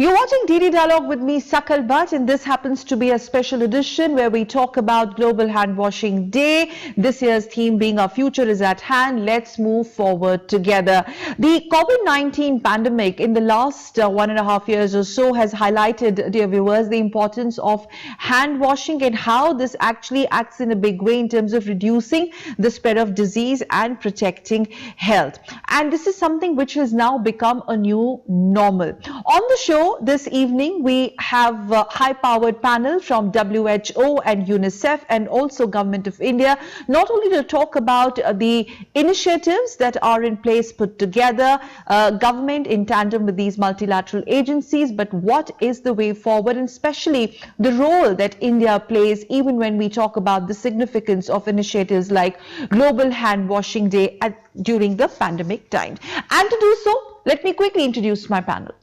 You're watching DD Dialogue with me, Sakal Bhatt, and this happens to be a special edition where we talk about Global Hand Washing Day. This year's theme being Our Future is at Hand. Let's move forward together. The COVID-19 pandemic in the last 1.5 years or so has highlighted, dear viewers, the importance of hand washing and how this actually acts in a big way in terms of reducing the spread of disease and protecting health. And this is something which has now become a new normal. On the show this evening, we have a high-powered panel from WHO and UNICEF and also Government of India, not only to talk about the initiatives that are in place put together, government in tandem with these multilateral agencies, but what is the way forward, and especially the role that India plays even when we talk about the significance of initiatives like Global Hand Washing Day during the pandemic time. And to do so, let me quickly introduce my panel.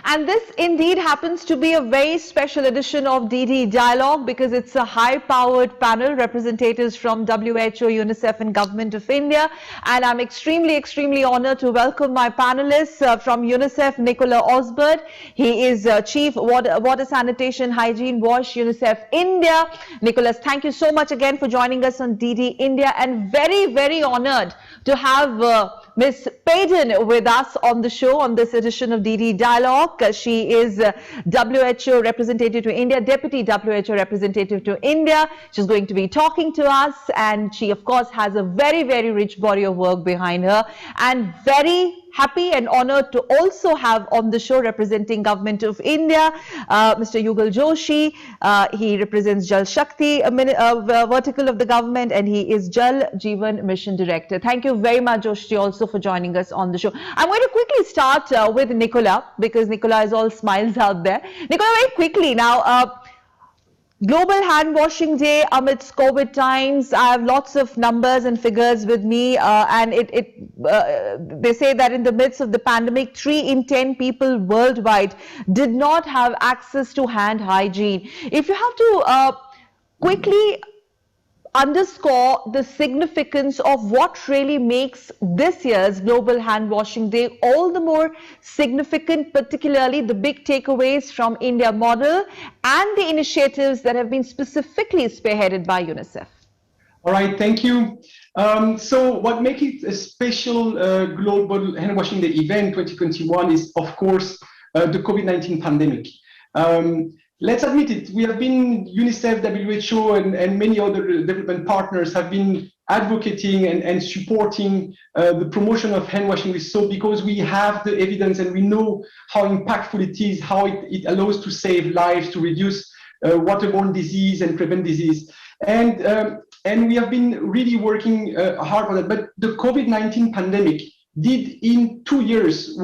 And this indeed happens to be a very special edition of DD Dialogue because it's a high-powered panel, representatives from WHO, UNICEF and Government of India. And I'm extremely honored to welcome my panelists from UNICEF, Nicola Osbert. He is Chief Water Sanitation Hygiene Wash, UNICEF India. Nicholas, thank you so much again for joining us on DD India, and very honored to have Ms. Payden with us on the show on this edition of DD Dialogue. She is WHO representative to India, Deputy WHO representative to India. She's going to be talking to us, and she of course has a very rich body of work behind her, and very happy and honored to also have on the show representing Government of India, Mr. Yugal Joshi. He represents Jal Shakti vertical of the government, and he is Jal Jeevan Mission Director. Thank you very much, Joshi, also for joining us on the show. I'm going to quickly start with Nicola, because Nicola is all smiles out there. Nicola, very quickly now, Global Hand Washing Day amidst COVID times. I have lots of numbers and figures with me, and they say that in the midst of the pandemic, 3 in 10 people worldwide did not have access to hand hygiene. If you have to quickly underscore the significance of what really makes this year's Global Hand Washing Day all the more significant, particularly the big takeaways from India model and the initiatives that have been specifically spearheaded by UNICEF. All right, thank you. So what makes it a special Global Hand Washing Day event 2021 is, of course, the COVID-19 pandemic. Let's admit it, we have been, UNICEF, WHO, and many other development partners have been advocating and supporting the promotion of hand washing with soap because we have the evidence and we know how impactful it is, how it allows to save lives, to reduce waterborne disease and prevent disease. And we have been really working hard on that. But the COVID-19 pandemic did in 2 years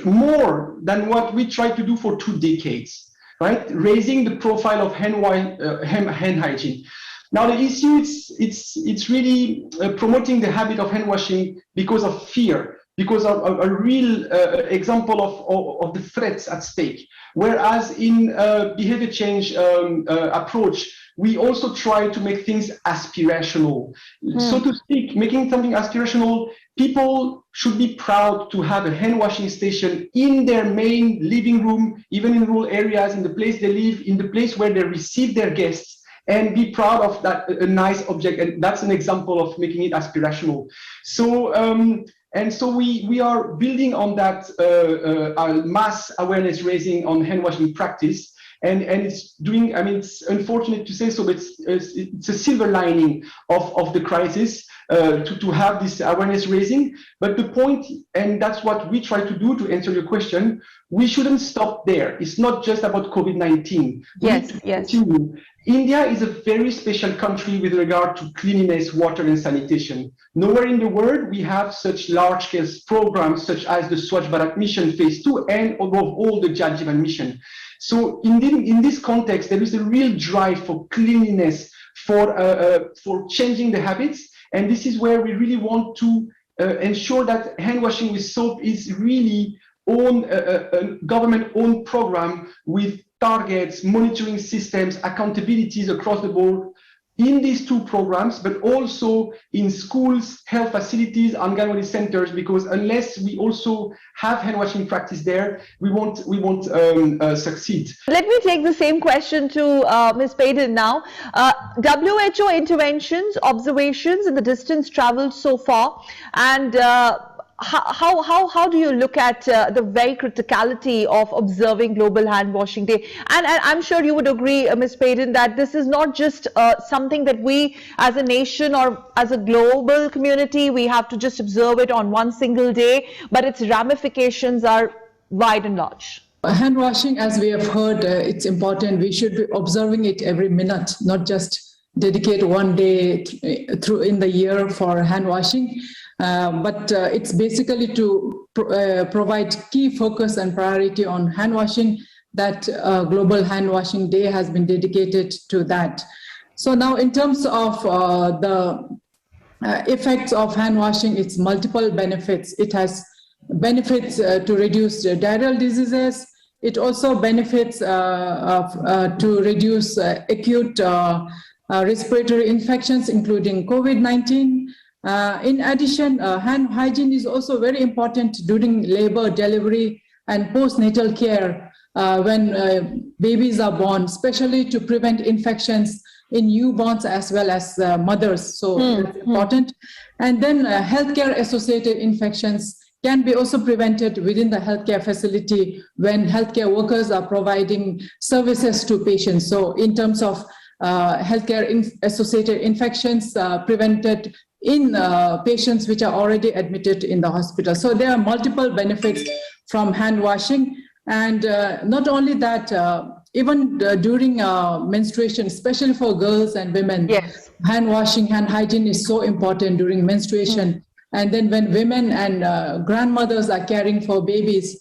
more than what we tried to do for 2 decades. Right, raising the profile of hand hygiene. Now the issue it's really promoting the habit of hand washing because of fear, because of a real example of the threats at stake. Whereas in behavior change approach, we also try to make things aspirational. So to speak, making something aspirational, people should be proud to have a hand washing station in their main living room, even in rural areas, in the place they live, in the place where they receive their guests, and be proud of that, a nice object. And that's an example of making it aspirational. So, and so we are building on that mass awareness raising on hand washing practice. And it's doing, I mean, it's unfortunate to say so, but it's a silver lining of the crisis to have this awareness raising. But the point, and that's what we try to do to answer your question, we shouldn't stop there. It's not just about COVID-19. Yes. Continue. India is a very special country with regard to cleanliness, water and sanitation. Nowhere in the world we have such large-scale programs such as the Swachh Bharat Mission Phase 2 and above all the Jal Jeevan Mission. So in this context, there is a real drive for cleanliness, for changing the habits. And this is where we really want to ensure that hand washing with soap is really a government-owned program with targets, monitoring systems, accountabilities across the board, in these two programs, but also in schools, health facilities, Anganwadi centers, because unless we also have hand washing practice there, we won't succeed. Let me take the same question to Ms. Payden now. WHO interventions, observations in the distance traveled so far, and how do you look at the very criticality of observing Global Hand Washing Day? And I'm sure you would agree, Ms. Payden, that this is not just something that we as a nation or as a global community, we have to just observe it on one single day, but its ramifications are wide and large. Hand washing, as we have heard, it's important. We should be observing it every minute, not just dedicate one day through in the year for hand washing. But it's basically to provide key focus and priority on hand washing. That Global Hand Washing Day has been dedicated to that. So now in terms of the effects of hand washing, it's multiple benefits. It has benefits to reduce diarrheal diseases. It also benefits to reduce acute respiratory infections, including COVID-19. In addition, hand hygiene is also very important during labor, delivery, and postnatal care when babies are born, especially to prevent infections in newborns as well as mothers. So that's important. And then healthcare associated infections can be also prevented within the healthcare facility when healthcare workers are providing services to patients. So in terms of healthcare associated infections prevented in patients which are already admitted in the hospital. So there are multiple benefits from hand washing. And not only that, even during menstruation, especially for girls and women, yes, hand washing, hand hygiene is so important during menstruation. And then when women and grandmothers are caring for babies,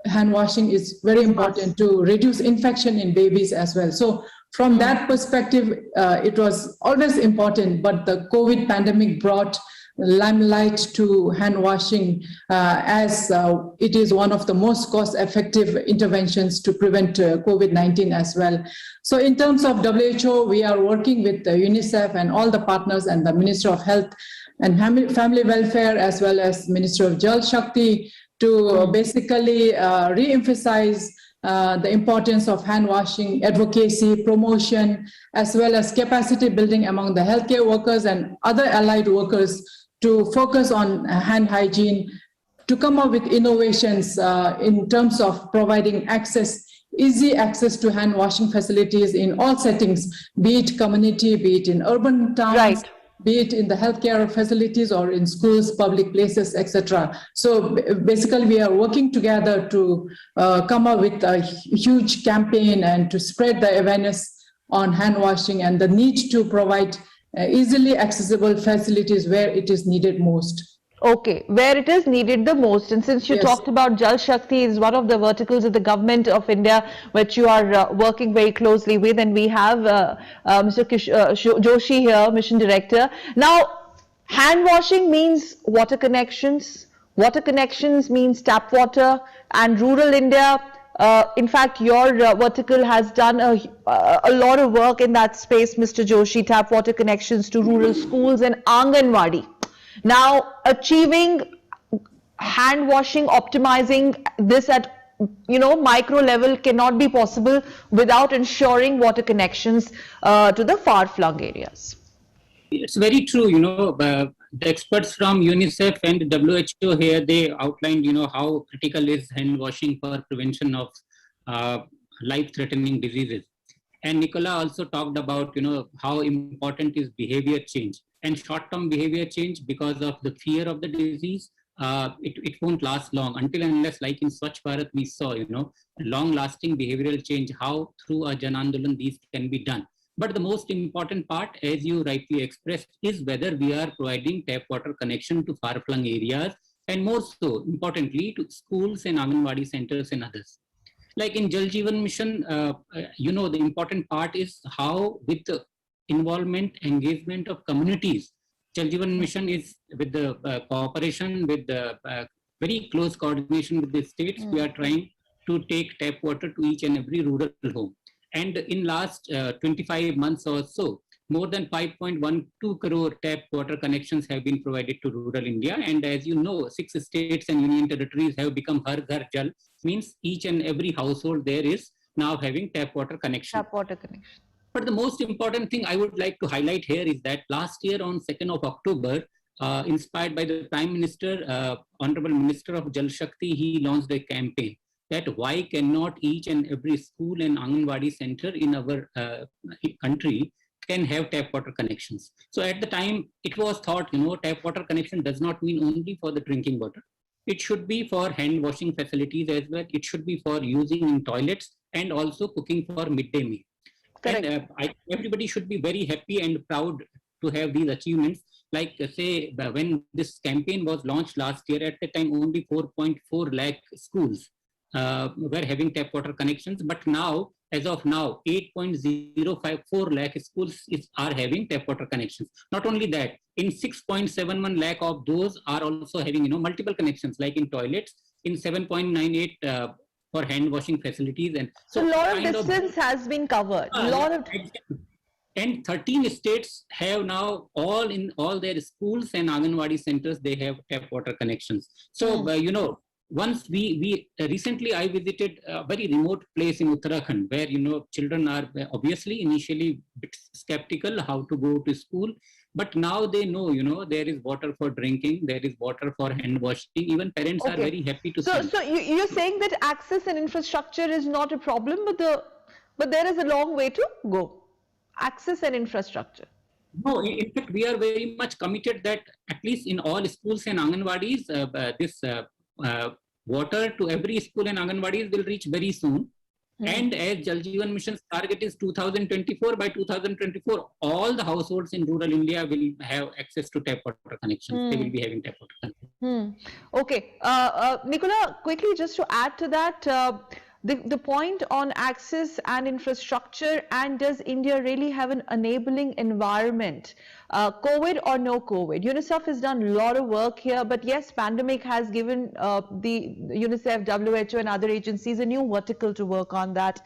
hand washing is very important to reduce infection in babies as well. So from that perspective, it was always important, but the COVID pandemic brought limelight to hand washing as it is one of the most cost-effective interventions to prevent COVID-19 as well. So in terms of WHO, we are working with UNICEF and all the partners and the Minister of Health and Family Welfare as well as Minister of Jal Shakti to basically re-emphasize the importance of hand washing, advocacy, promotion, as well as capacity building among the healthcare workers and other allied workers to focus on hand hygiene, to come up with innovations in terms of providing easy access to hand washing facilities in all settings, be it community, be it in urban towns, right, be it in the healthcare facilities or in schools, public places, etc. So basically, we are working together to come up with a huge campaign and to spread the awareness on hand washing and the need to provide easily accessible facilities where it is needed most. Okay, where it is needed the most. And since you talked about Jal Shakti is one of the verticals of the government of India, which you are working very closely with, and we have Mr. Joshi here, Mission Director. Now, hand washing means water connections. Water connections means tap water, and rural India. In fact, your vertical has done a lot of work in that space, Mr. Joshi, tap water connections to rural schools and Anganwadi. Now, achieving hand washing, optimizing this at micro level cannot be possible without ensuring water connections to the far-flung areas. It's very true. The experts from UNICEF and WHO here, they outlined, how critical is hand washing for prevention of life-threatening diseases. And Nicola also talked about, how important is behavior change. And short-term behavior change, because of the fear of the disease, it won't last long until and unless, like in Swachh Bharat, we saw, long-lasting behavioral change, how through a Jan Andolan these can be done. But the most important part, as you rightly expressed, is whether we are providing tap water connection to far-flung areas, and more so, importantly, to schools and Anganwadi centers and others. Like in Jal Jeevan Mission, the important part is how, with the involvement, engagement of communities, Jal Jeevan Mission is with the cooperation, with the very close coordination with the states, we are trying to take tap water to each and every rural home. And in last 25 months or so, more than 5.12 crore tap water connections have been provided to rural India. And as you know, 6 states and union territories have become Har Ghar Jal, means each and every household there is now having tap water connection. Tap water connection. But the most important thing I would like to highlight here is that last year on 2nd of October, inspired by the Prime Minister, Honorable Minister of Jal Shakti, he launched a campaign that why cannot each and every school and Anganwadi center in our country can have tap water connections. So at the time, it was thought, tap water connection does not mean only for the drinking water. It should be for hand washing facilities as well. It should be for using in toilets and also cooking for midday meal. Correct. And everybody should be very happy and proud to have these achievements. Like say, when this campaign was launched last year, at the time only 4.4 lakh schools were having tap water connections. But now, as of now, 8.054 lakh schools are having tap water connections. Not only that, in 6.71 lakh of those are also having multiple connections, like in toilets, in 7.98 for hand washing facilities. And so a lot of distance has been covered. And 13 states have now all their schools and Anganwadi centers, they have tap water connections. So, once recently I visited a very remote place in Uttarakhand where, children are obviously initially a bit skeptical how to go to school, but now they know, there is water for drinking, there is water for hand washing. Even parents are very happy to see. So you're saying that access and infrastructure is not a problem, but there is a long way to go. Access and infrastructure. No, in fact, we are very much committed that at least in all schools and Anganwadis, this water to every school and Anganwadis will reach very soon. And as Jal Jeevan Mission's target is 2024, by 2024, all the households in rural India will have access to tap water connections. They will be having tap water connections. Okay. Nicola, quickly just to add to that, the point on access and infrastructure, and does India really have an enabling environment, COVID or no COVID? UNICEF has done a lot of work here, but yes, pandemic has given the UNICEF, WHO and other agencies a new vertical to work on that.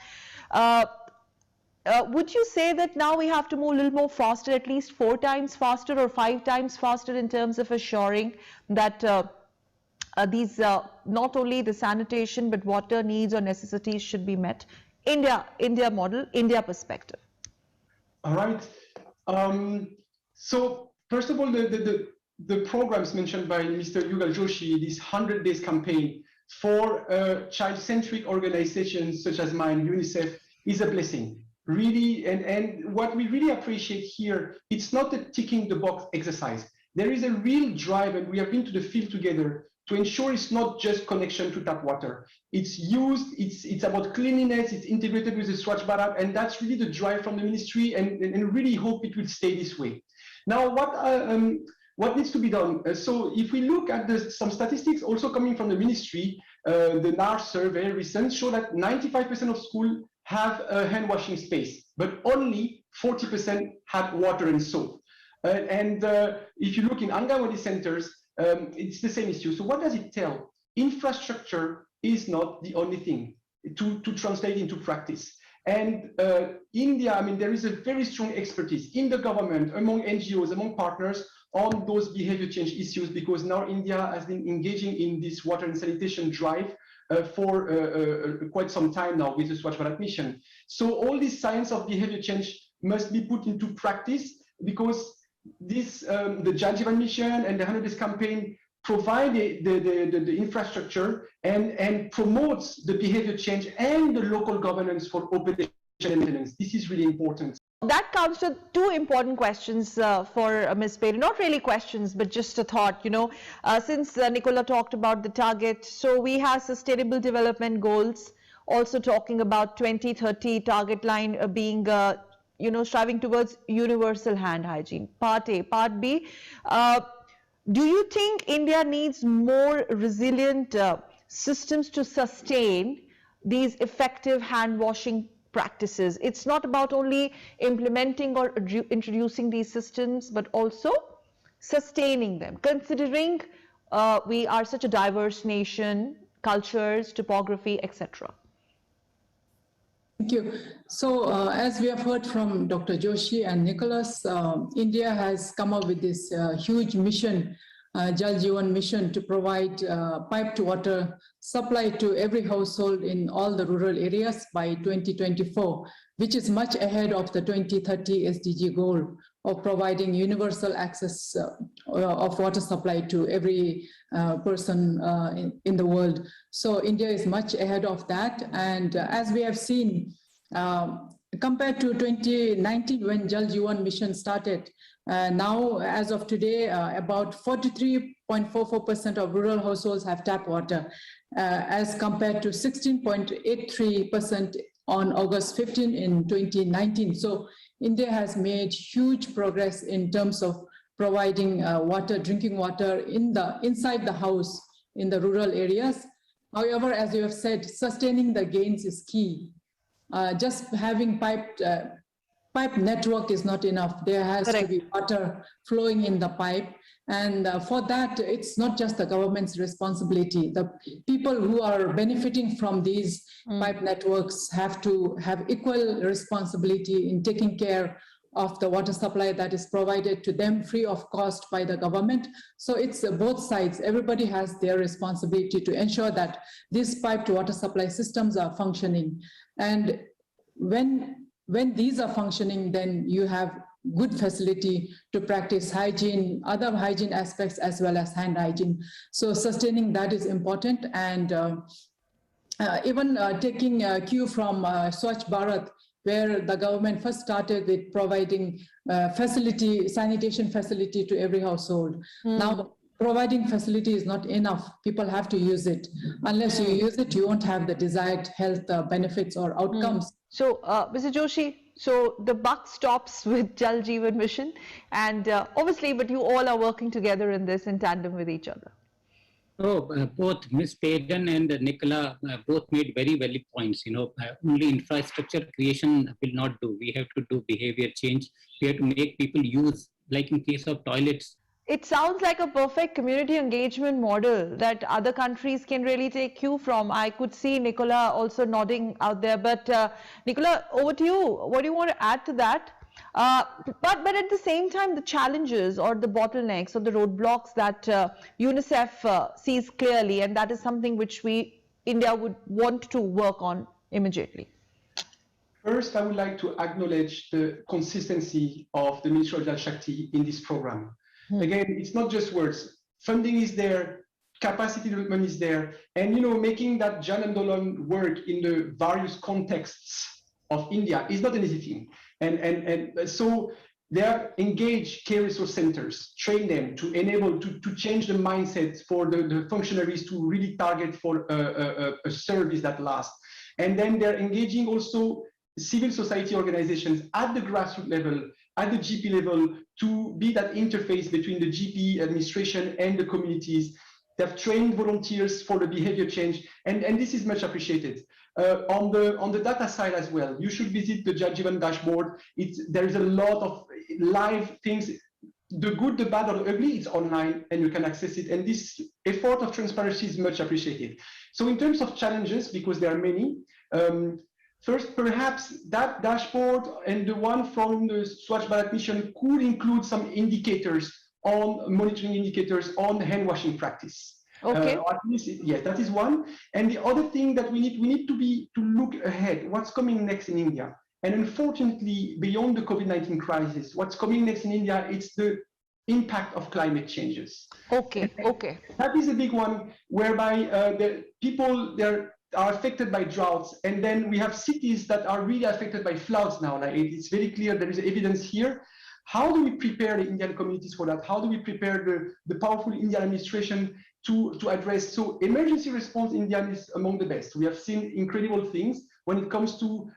Would you say that now we have to move a little more faster, at least 4 times faster or 5 times faster in terms of assuring that these not only the sanitation but water needs or necessities should be met? India model, India perspective. All right. So first of all, the programs mentioned by Mr. Yugal Joshi, this 100 days campaign for child-centric organizations such as mine, UNICEF, is a blessing. Really, and what we really appreciate here, it's not a ticking the box exercise. There is a real drive, and we have been to the field together to ensure it's not just connection to tap water. It's used, it's about cleanliness, it's integrated with the Swachh Bharat, and that's really the drive from the ministry, and really hope it will stay this way. Now, what needs to be done? So if we look at some statistics also coming from the ministry, the NAR survey recent show that 95% of schools have a hand washing space, but only 40% have water and soap. And if you look in Anganwadi centers, it's the same issue. So what does it tell? Infrastructure is not the only thing to translate into practice. And India, I mean, there is a very strong expertise in the government, among NGOs, among partners on those behavior change issues, because now India has been engaging in this water and sanitation drive for quite some time now with the Swachh Bharat mission. So all this science of behavior change must be put into practice, because this the Jal Jeevan mission and the 100 Days campaign provide the infrastructure and promotes the behavior change and the local governance for operation and maintenance. This is really important. That comes to 2 important questions for Ms. Perry. Not really questions, but just a thought, since Nicola talked about the target. So we have sustainable development goals, also talking about 2030 target line being striving towards universal hand hygiene. Part A. Part B, do you think India needs more resilient systems to sustain these effective hand washing practices? It's not about only implementing or introducing these systems, but also sustaining them, considering we are such a diverse nation, cultures, topography, etc. Thank you. So, as we have heard from Dr. Joshi and Nicholas, India has come up with this huge mission, Jal Jeevan mission, to provide piped water supply to every household in all the rural areas by 2024, which is much ahead of the 2030 SDG goal of providing universal access of water supply to every person in the world. So India is much ahead of that. And as we have seen, compared to 2019 when Jal Jeevan mission started, now as of today, about 43.44% of rural households have tap water, as compared to 16.83% on August 15 in 2019. So India has made huge progress in terms of providing water, drinking water inside the house in the rural areas. However, as you have said, sustaining the gains is key. Just having pipe network is not enough. There has to be water flowing in the pipe. And for that, it's not just the government's responsibility. The people who are benefiting from these pipe networks have to have equal responsibility in taking care of the water supply that is provided to them free of cost by the government. So it's both sides. Everybody has their responsibility to ensure that these piped water supply systems are functioning. And when these are functioning, then you have good facility to practice hygiene, other hygiene aspects, as well as hand hygiene. So sustaining that is important. And even taking a cue from Swachh Bharat, where the government first started with providing sanitation facility to every household. Now, providing facility is not enough. People have to use it. Unless you use it, you won't have the desired health benefits or outcomes. So, Mr. Joshi, so the buck stops with Jal Jeevan Mission, and obviously, but you all are working together in this in tandem with each other. So both Ms. Pagan and Nicola both made very valid points. Only infrastructure creation will not do. We have to do behavior change. We have to make people use, like in case of toilets. It sounds like a perfect community engagement model that other countries can really take cue from. I could see Nicola also nodding out there. But Nicola, over to you. What do you want to add to that? But at the same time, the challenges or the bottlenecks or the roadblocks that UNICEF sees clearly, and that is something which India would want to work on immediately. First, I would like to acknowledge the consistency of the Ministry of Jal Shakti in this program. Again, it's not just words. Funding is there, capacity development is there, and making that Jan Andolan work in the various contexts of India is not an easy thing. And so they are engaged care resource centers, train them to enable to change the mindset for the functionaries to really target for a service that lasts. And then they're engaging also civil society organizations at the grassroots level, at the GP level, to be that interface between the GP administration and the communities. They've trained volunteers for the behavior change, and this is much appreciated. On the data side as well, you should visit the Jal Jeevan dashboard. There is a lot of live things. The good, the bad, or the ugly, it's online, and you can access it. And this effort of transparency is much appreciated. So in terms of challenges, because there are many, first, perhaps that dashboard and the one from the Swachh Bharat mission could include some indicators on monitoring indicators on hand washing practice. Okay. At least, yes, that is one. And the other thing that we need to look ahead. What's coming next in India? And unfortunately, beyond the COVID-19 crisis, what's coming next in India? It's the impact of climate changes. Okay. Okay. That is a big one, whereby the people there are affected by droughts, and then we have cities that are really affected by floods now. Like it's very clear there is evidence here. How do we prepare the Indian communities for that? How do we prepare the powerful Indian administration to address? So emergency response in India is among the best. We have seen incredible things when it comes to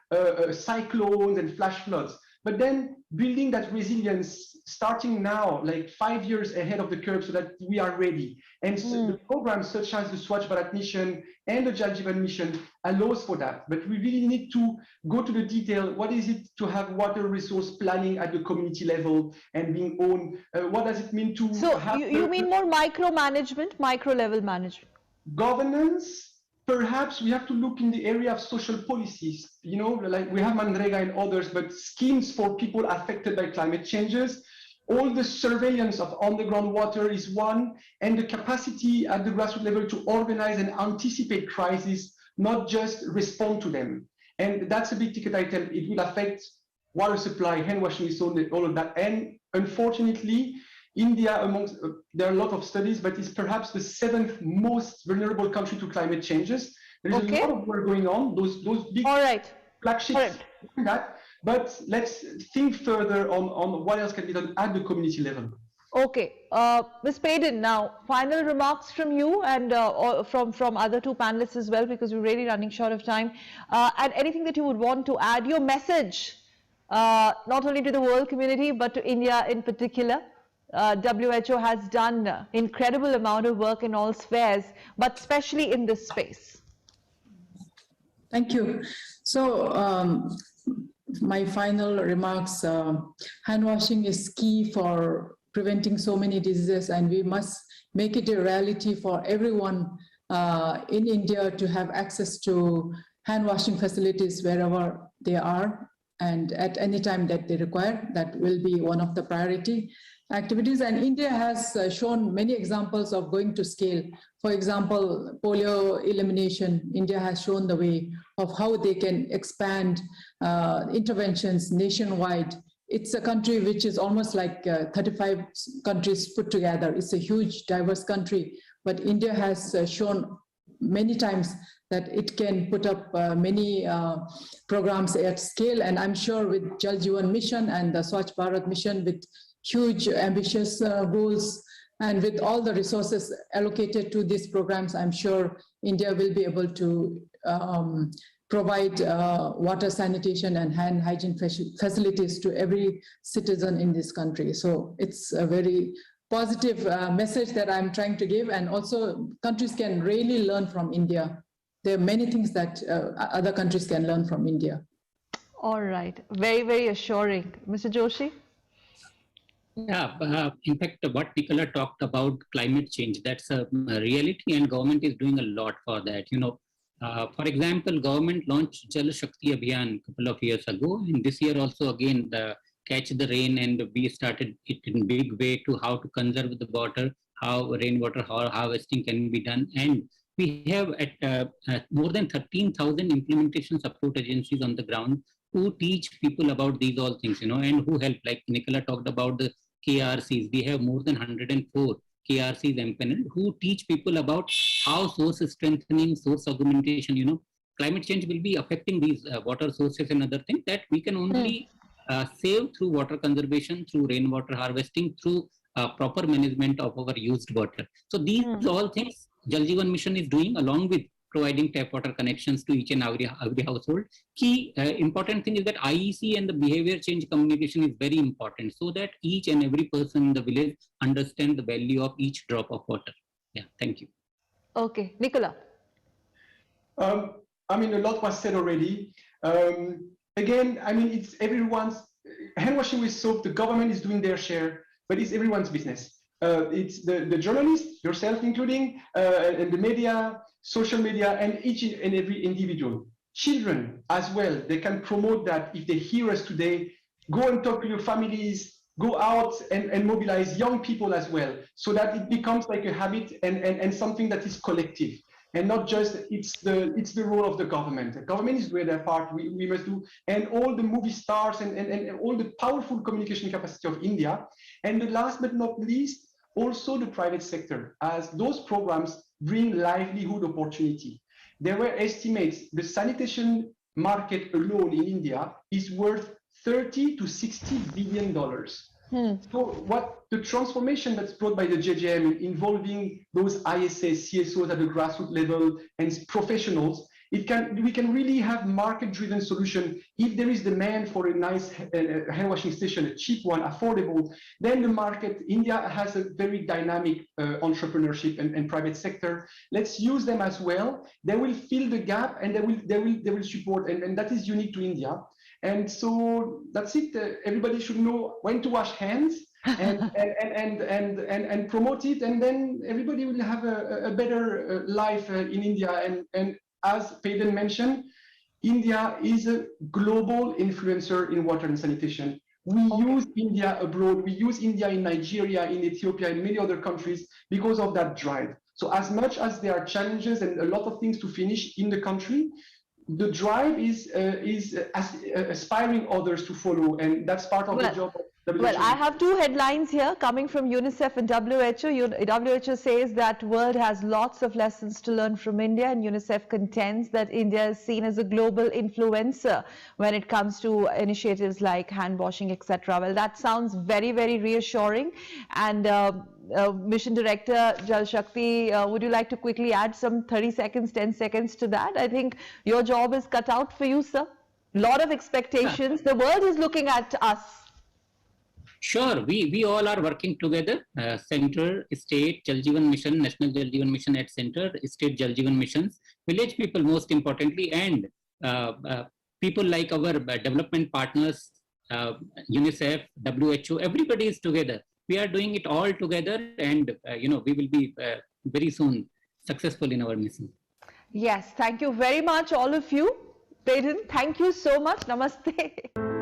cyclones and flash floods. But then building that resilience, starting now, like 5 years ahead of the curve, so that we are ready. And so the programs such as the Swachh Bharat mission and the Jal Jeevan mission allows for that. But we really need to go to the detail. What is it to have water resource planning at the community level and being owned? What does it mean to So have... you mean more micro level management? Governance, perhaps we have to look in the area of social policies, like we have Manrega and others, but schemes for people affected by climate changes. All the surveillance of underground water is one, and the capacity at the grassroots level to organize and anticipate crises, not just respond to them. And that's a big ticket item. It will affect water supply, hand washing, all of that. And unfortunately, India, there are a lot of studies, but it's perhaps the 7th most vulnerable country to climate changes. There's a lot of work going on. Those big flagships doing that. But let's think further on what else can be done at the community level. Okay, Ms. Payden, now final remarks from you and from other two panelists as well, because we're really running short of time. And anything that you would want to add, your message, not only to the world community, but to India in particular. WHO has done incredible amount of work in all spheres, but especially in this space. Thank you. So my final remarks, hand washing is key for preventing so many diseases, and we must make it a reality for everyone in India to have access to hand washing facilities wherever they are and at any time that they require. That will be one of the priority activities. And India has shown many examples of going to scale. For example, polio elimination, India has shown the way of how they can expand interventions nationwide. It's a country which is almost like 35 countries put together. It's a huge, diverse country, but India has shown many times that it can put up many programs at scale. And I'm sure with Jal Jeevan Mission and the Swachh Bharat Mission, with huge ambitious goals and with all the resources allocated to these programs, I'm sure India will be able to provide water sanitation and hand hygiene facilities to every citizen in this country. So it's a very positive message that I'm trying to give, and also countries can really learn from India. There are many things that other countries can learn from India. All right, very, very assuring. Mr. Joshi? Yeah, in fact, what Nicola talked about climate change, that's a reality, and government is doing a lot for that. For example, government launched Jal Shakti Abhiyan a couple of years ago, and this year also again the Catch the Rain, and we started it in a big way to how to conserve the water, how rainwater harvesting can be done, and we have at more than 13,000 implementation support agencies on the ground who teach people about these all things, and who help. Like Nicola talked about the KRCs, we have more than 104 KRCs empaneled who teach people about how source strengthening, source augmentation, climate change will be affecting these water sources and other things that we can only save through water conservation, through rainwater harvesting, through proper management of our used water. So these all things Jal Jeevan Mission is doing, along with providing tap water connections to each and every household. Key important thing is that IEC and the behavior change communication is very important, so that each and every person in the village understand the value of each drop of water. Yeah, thank you. Okay, Nicola. I mean, a lot was said already. Again, I mean, it's everyone's, hand washing with soap, the government is doing their share, but it's everyone's business. It's the journalists, yourself including, and the media, social media, and each and every individual. Children as well, they can promote that. If they hear us today, go and talk to your families, go out and mobilize young people as well, so that it becomes like a habit and something that is collective, and not just it's the role of the government. The government is doing their part, we must do, and all the movie stars and all the powerful communication capacity of India. And the last but not least, also the private sector, as those programs bring livelihood opportunity. There were estimates, the sanitation market alone in India is worth $30 to $60 billion. So what the transformation that's brought by the JJM involving those ISS, CSOs at the grassroots level and professionals, we can really have market-driven solution. If there is demand for a nice hand washing station, a cheap one, affordable, then the market, India has a very dynamic entrepreneurship and private sector. Let's use them as well. They will fill the gap, and they will support, and that is unique to India. And so that's it. Everybody should know when to wash hands. and promote it, and then everybody will have a better life in India. And as Payden mentioned, India is a global influencer in water and sanitation. We use India abroad, we use India in Nigeria, in Ethiopia, in many other countries because of that drive. So as much as there are challenges and a lot of things to finish in the country, the drive is aspiring others to follow, and that's part of the job of WHO. Well, I have two headlines here coming from UNICEF and WHO. WHO says that world has lots of lessons to learn from India, and UNICEF contends that India is seen as a global influencer when it comes to initiatives like hand washing, etc. Well, that sounds very, very reassuring. And Mission Director Jal Shakti, would you like to quickly add some 30 seconds, 10 seconds to that? I think your job is cut out for you, sir. Lot of expectations. The world is looking at us. Sure, we all are working together, center, state, Jal Jeevan Mission, National Jal Jeevan Mission at center, state Jal Jeevan Missions, village people most importantly, and people like our development partners, UNICEF, WHO, everybody is together. We are doing it all together, and we will be very soon successful in our mission. Yes, thank you very much all of you. Payden, thank you so much. Namaste.